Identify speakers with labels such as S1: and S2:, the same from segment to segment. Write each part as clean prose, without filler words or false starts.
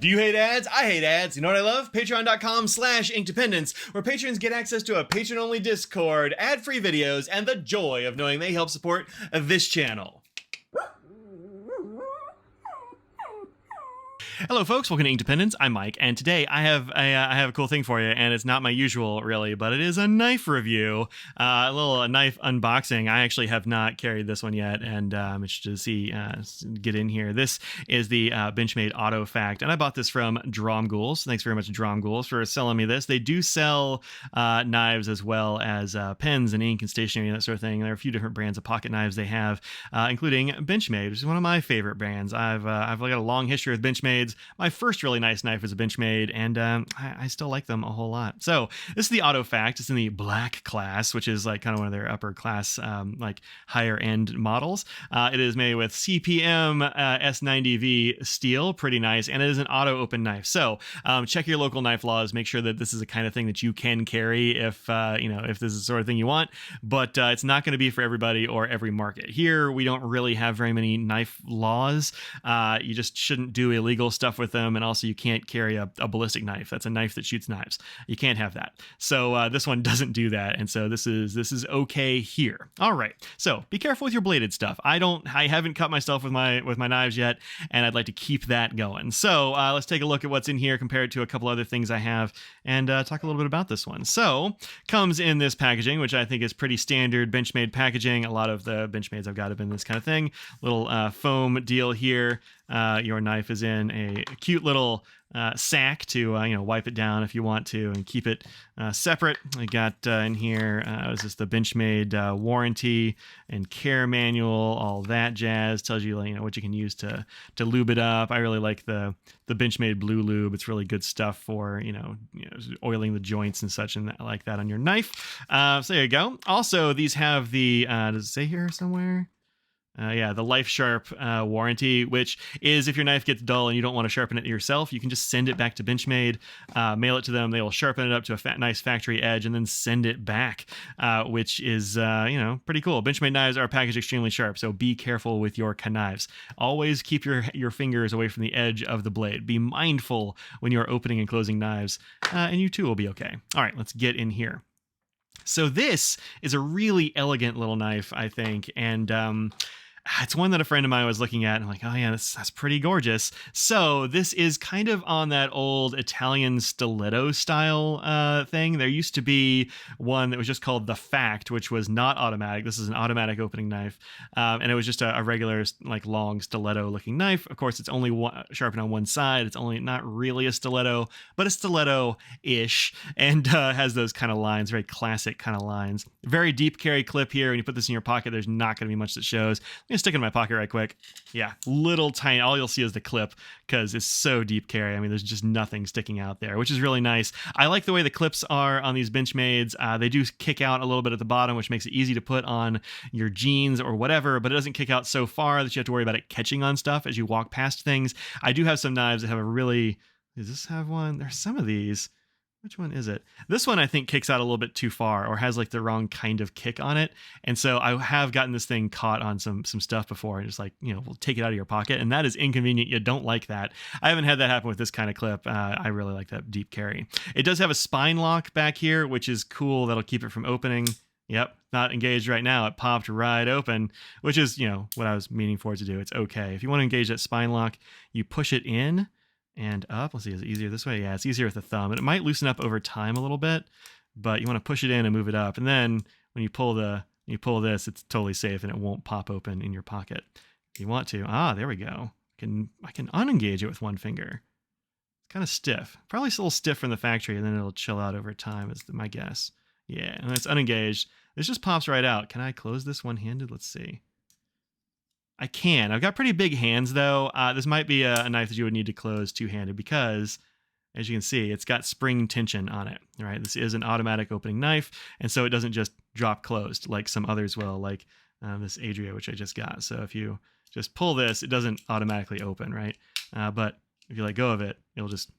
S1: Do you hate ads? I hate ads. You know what I love? Patreon.com/inkdependence, where patrons get access to a patron-only Discord, ad-free videos, and the joy of knowing they help support this channel. Hello, folks. Welcome to Inkdependence. I'm Mike, and today I have a cool thing for you, and it's not my usual, really, but it is a knife review, a little knife unboxing. I actually have not carried this one yet, and I'm interested to see get in here. This is the Benchmade Auto Fact, and I bought this from Dromgoole. So thanks very much, Dromgoole, for selling me this. They do sell knives as well as pens and ink and stationery and that sort of thing. There are a few different brands of pocket knives they have, including Benchmade, which is one of my favorite brands. I've got a long history with Benchmade. My first really nice knife was a Benchmade, and I still like them a whole lot. So this is the Auto Fact. It's in the black class, which is like kind of one of their upper class, like higher end models. It is made with CPM S90V steel, pretty nice, and it is an auto open knife. So check your local knife laws. Make sure that this is the kind of thing that you can carry if if this is the sort of thing you want. But it's not going to be for everybody or every market. Here we don't really have very many knife laws. You just shouldn't do illegal stuff with them, and also you can't carry a ballistic knife. That's a knife that shoots knives. You can't have that. So this one doesn't do that, and so this is okay here. All right, so be careful with your bladed stuff. I haven't cut myself with my knives yet, and I'd like to keep that going. So let's take a look at what's in here, compare it to a couple other things I have, and talk a little bit about this one. So comes in this packaging, which I think is pretty standard Benchmade packaging. A lot of the Benchmades I've got have been this kind of thing. Little foam deal here. Your knife is in a cute little sack to wipe it down if you want to and keep it separate. I got in here is this the Benchmade warranty and care manual, all that jazz. Tells you what you can use to lube it up. I really like the Benchmade blue lube. It's really good stuff for oiling the joints and such and like that on your knife. So there you go. Also, these have the does it say here somewhere? The Life Sharp warranty, which is if your knife gets dull and you don't want to sharpen it yourself, you can just send it back to Benchmade, mail it to them. They will sharpen it up to a nice factory edge and then send it back, which is, pretty cool. Benchmade knives are packaged extremely sharp, so be careful with your knives. Always keep your fingers away from the edge of the blade. Be mindful when you are opening and closing knives, and you too will be okay. All right, let's get in here. So this is a really elegant little knife, I think, and it's one that a friend of mine was looking at, and I'm like, oh yeah, that's pretty gorgeous. So this is kind of on that old Italian stiletto style thing. There used to be one that was just called the Fact, which was not automatic. This is an automatic opening knife, and it was just a regular like long stiletto looking knife. Of course, it's only sharpened on one side. It's only not really a stiletto, but a stiletto-ish, and has those kind of lines, very classic kind of lines. Very deep carry clip here. When you put this in your pocket, there's not going to be much that shows. Stick it in my pocket right quick. Yeah, little tiny. All you'll see is the clip because it's so deep carry. I mean, there's just nothing sticking out there, which is really nice. I like the way the clips are on these Benchmades. They do kick out a little bit at the bottom, which makes it easy to put on your jeans or whatever, but it doesn't kick out so far that you have to worry about it catching on stuff as you walk past things. I do have some knives that have a really... Does this have one? There's some of these. Which one is it? This one I think kicks out a little bit too far or has like the wrong kind of kick on it. And so I have gotten this thing caught on some stuff before and just like, we'll take it out of your pocket. And that is inconvenient. You don't like that. I haven't had that happen with this kind of clip. I really like that deep carry. It does have a spine lock back here, which is cool. That'll keep it from opening. Yep, not engaged right now. It popped right open, which is, what I was meaning for it to do. It's okay. If you want to engage that spine lock, you push it in and up. Let's see, is it easier this way? Yeah, it's easier with the thumb. And it might loosen up over time a little bit, but you want to push it in and move it up. And then when you pull this, it's totally safe and it won't pop open in your pocket. If you want to, there we go. I can unengage it with one finger. It's kind of stiff. Probably a little stiff from the factory, and then it'll chill out over time is my guess. Yeah, and it's unengaged. This just pops right out. Can I close this one-handed? Let's see. I can. I've got pretty big hands, though. This might be a knife that you would need to close two-handed because, as you can see, it's got spring tension on it. Right? This is an automatic opening knife, and so it doesn't just drop closed like some others will, like this Adira, which I just got. So if you just pull this, it doesn't automatically open, right? But if you let go of it, it'll just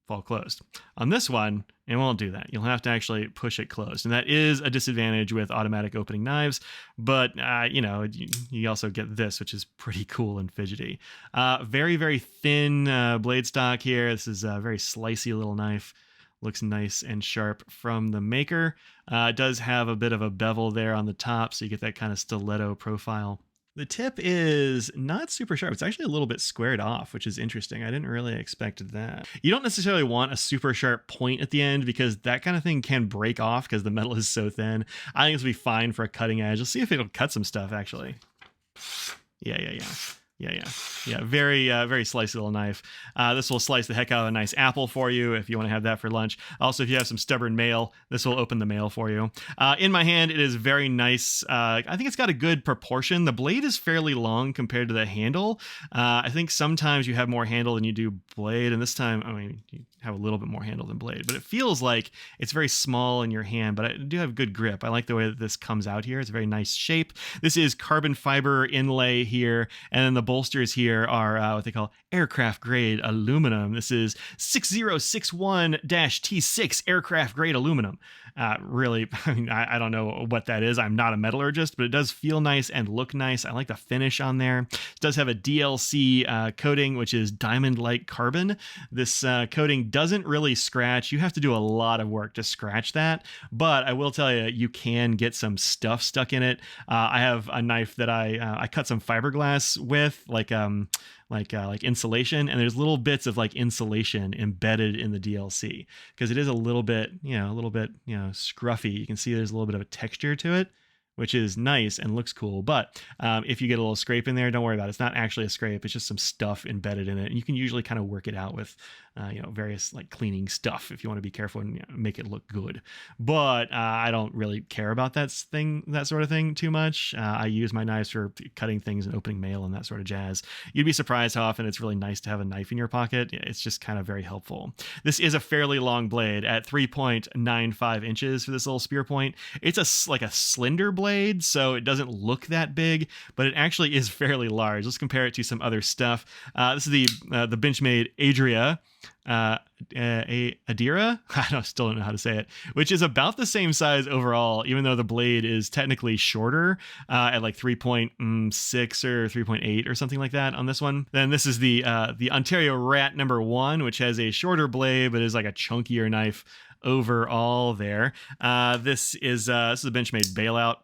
S1: fall closed. On this one, it won't do that. You'll have to actually push it closed. And that is a disadvantage with automatic opening knives. But, you also get this, which is pretty cool and fidgety. Very, very thin blade stock here. This is a very slicey little knife. Looks nice and sharp from the maker. It does have a bit of a bevel there on the top, so you get that kind of stiletto profile. The tip is not super sharp. It's actually a little bit squared off, which is interesting. I didn't really expect that. You don't necessarily want a super sharp point at the end because that kind of thing can break off because the metal is so thin. I think this will be fine for a cutting edge. Let's see if it'll cut some stuff, actually. Yeah. Very, very slicey little knife. This will slice the heck out of a nice apple for you if you want to have that for lunch. Also, if you have some stubborn mail, this will open the mail for you. In my hand, it is very nice. I think it's got a good proportion. The blade is fairly long compared to the handle. I think sometimes you have more handle than you do blade, and this time, you have a little bit more handle than blade, but it feels like it's very small in your hand, but I do have good grip. I like the way that this comes out here. It's a very nice shape. This is carbon fiber inlay here, and then the bolsters here are what they call aircraft grade aluminum. This is 6061-T6 aircraft grade aluminum. Really, I don't know what that is. I'm not a metallurgist, but it does feel nice and look nice. I like the finish on there. It does have a DLC coating, which is diamond-like carbon. This coating doesn't really scratch. You have to do a lot of work to scratch that, but I will tell you, you can get some stuff stuck in it. I have a knife that I cut some fiberglass with, like insulation, and there's little bits of like insulation embedded in the DLC because it is a little bit scruffy. You can see there's a little bit of a texture to it, which is nice and looks cool. But if you get a little scrape in there, don't worry about it. It's not actually a scrape. It's just some stuff embedded in it. And you can usually kind of work it out with, various like cleaning stuff if you want to be careful and make it look good. But I don't really care about that sort of thing too much. I use my knives for cutting things and opening mail and that sort of jazz. You'd be surprised how often it's really nice to have a knife in your pocket. It's just kind of very helpful. This is a fairly long blade at 3.95 inches for this little spear point. It's like a slender blade, so it doesn't look that big, but it actually is fairly large. Let's compare it to some other stuff. This is the Benchmade Adira. Adira, still don't know how to say it, which is about the same size overall, even though the blade is technically shorter at like 3.6 or 3.8 or something like that on this one. Then this is the Ontario Rat #1, which has a shorter blade but is like a chunkier knife overall there. This is a Benchmade Bailout,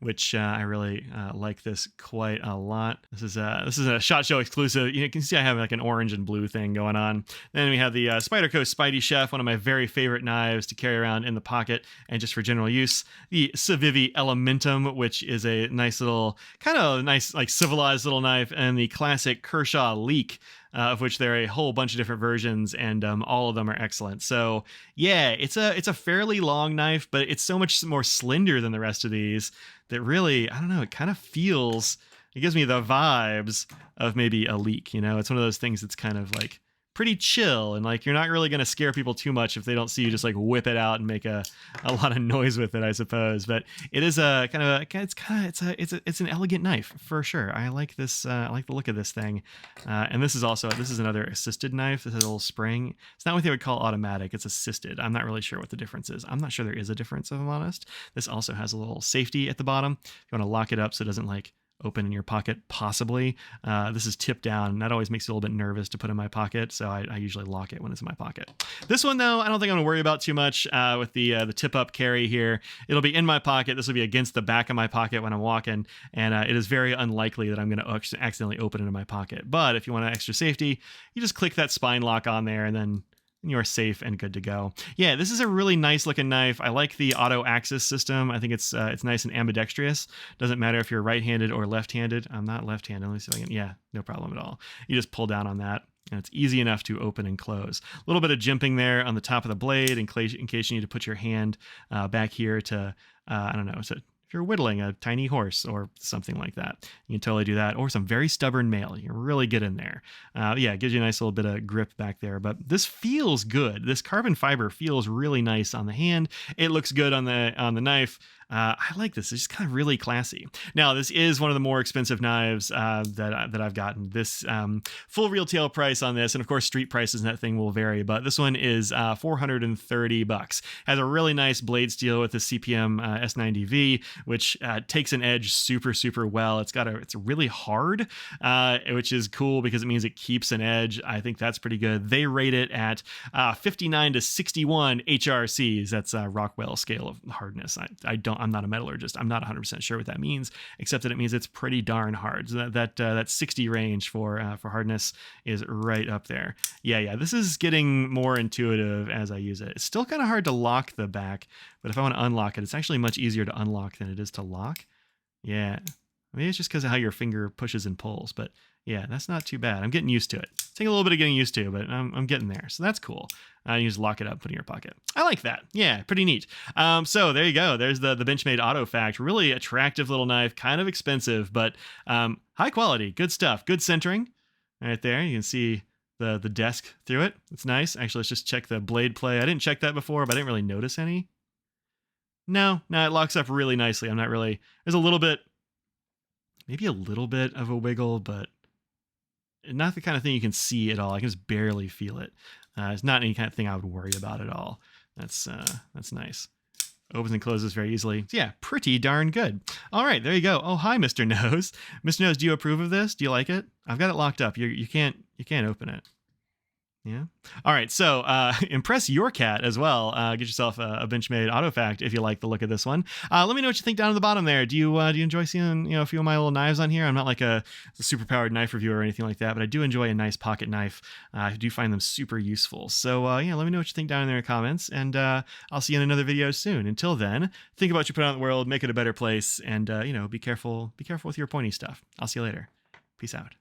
S1: which I really like this quite a lot. This is a SHOT Show exclusive. You can see I have like an orange and blue thing going on. Then we have the Spyderco Spidey Chef, one of my very favorite knives to carry around in the pocket and just for general use. The Civivi Elementum, which is a nice little, kind of nice, like civilized little knife, and the classic Kershaw Leek, of which there are a whole bunch of different versions, and all of them are excellent. So yeah, it's a fairly long knife, but it's so much more slender than the rest of these that really, I don't know, it gives me the vibes of maybe a Leek. It's one of those things that's kind of like pretty chill, and like you're not really going to scare people too much if they don't see you just like whip it out and make a lot of noise with it, I suppose. But it is it's an elegant knife for sure. I like this. I like the look of this thing. And this is another assisted knife. This has a little spring. It's not what they would call automatic. It's assisted. I'm not really sure what the difference is. I'm not sure there is a difference, if I'm honest. This also has a little safety at the bottom. If you want to lock it up so it doesn't like open in your pocket, possibly. This is tipped down, and that always makes me a little bit nervous to put in my pocket, so I usually lock it when it's in my pocket. This one, though, I don't think I'm going to worry about too much with the tip-up carry here. It'll be in my pocket. This will be against the back of my pocket when I'm walking, and it is very unlikely that I'm going to accidentally open it in my pocket. But if you want extra safety, you just click that spine lock on there, and then you're safe and good to go. Yeah, this is a really nice looking knife. I like the auto axis system. I think it's nice and ambidextrous. Doesn't matter if you're right-handed or left-handed. I'm not left-handed. Let me see if I can. Yeah, no problem at all. You just pull down on that, and it's easy enough to open and close. A little bit of jimping there on the top of the blade in case you need to put your hand back here to, if you're whittling a tiny horse or something like that, you can totally do that. Or some very stubborn mail. You can really get in there. It gives you a nice little bit of grip back there. But this feels good. This carbon fiber feels really nice on the hand. It looks good on the knife. I like this. It's just kind of really classy. Now, this is one of the more expensive knives that I've gotten. This full retail price on this, and of course, street prices and that thing will vary, but this one is $430. Has a really nice blade steel with the CPM S90V, which takes an edge super well. It's really hard, which is cool because it means it keeps an edge. I think that's pretty good. They rate it at 59 to 61 HRCs. That's a Rockwell scale of hardness. I'm not a metallurgist. I'm not 100% sure what that means, except that it means it's pretty darn hard. So that 60 range for hardness is right up there. Yeah. This is getting more intuitive as I use it. It's still kind of hard to lock the back, but if I want to unlock it, it's actually much easier to unlock than it is to lock. Yeah. Maybe it's just because of how your finger pushes and pulls, but yeah, that's not too bad. I'm getting used to it. It's taking a little bit of getting used to, but I'm getting there. So that's cool. You just lock it up, put it in your pocket. I like that. Yeah, pretty neat. So there you go. There's the Benchmade Auto Fact. Really attractive little knife, kind of expensive, but high quality, good stuff, good centering. Right there, you can see the desk through it. It's nice. Actually, let's just check the blade play. I didn't check that before, but I didn't really notice any. No, it locks up really nicely. There's a little bit, maybe a little bit of a wiggle, but not the kind of thing you can see at all. I can just barely feel it. It's not any kind of thing I would worry about at all. That's nice. Opens and closes very easily. Yeah, pretty darn good. All right, there you go. Oh, hi, Mr. Nose. Mr. Nose, do you approve of this? Do you like it? I've got it locked up. You can't open it. Yeah. All right. So impress your cat as well. Get yourself a Benchmade Auto Fact if you like the look of this one. Let me know what you think down at the bottom there. Do you enjoy seeing a few of my little knives on here? I'm not like a super powered knife reviewer or anything like that, but I do enjoy a nice pocket knife. I do find them super useful. So yeah, let me know what you think down in the comments, and I'll see you in another video soon. Until then, think about what you put out in the world, make it a better place, and be careful with your pointy stuff. I'll see you later. Peace out.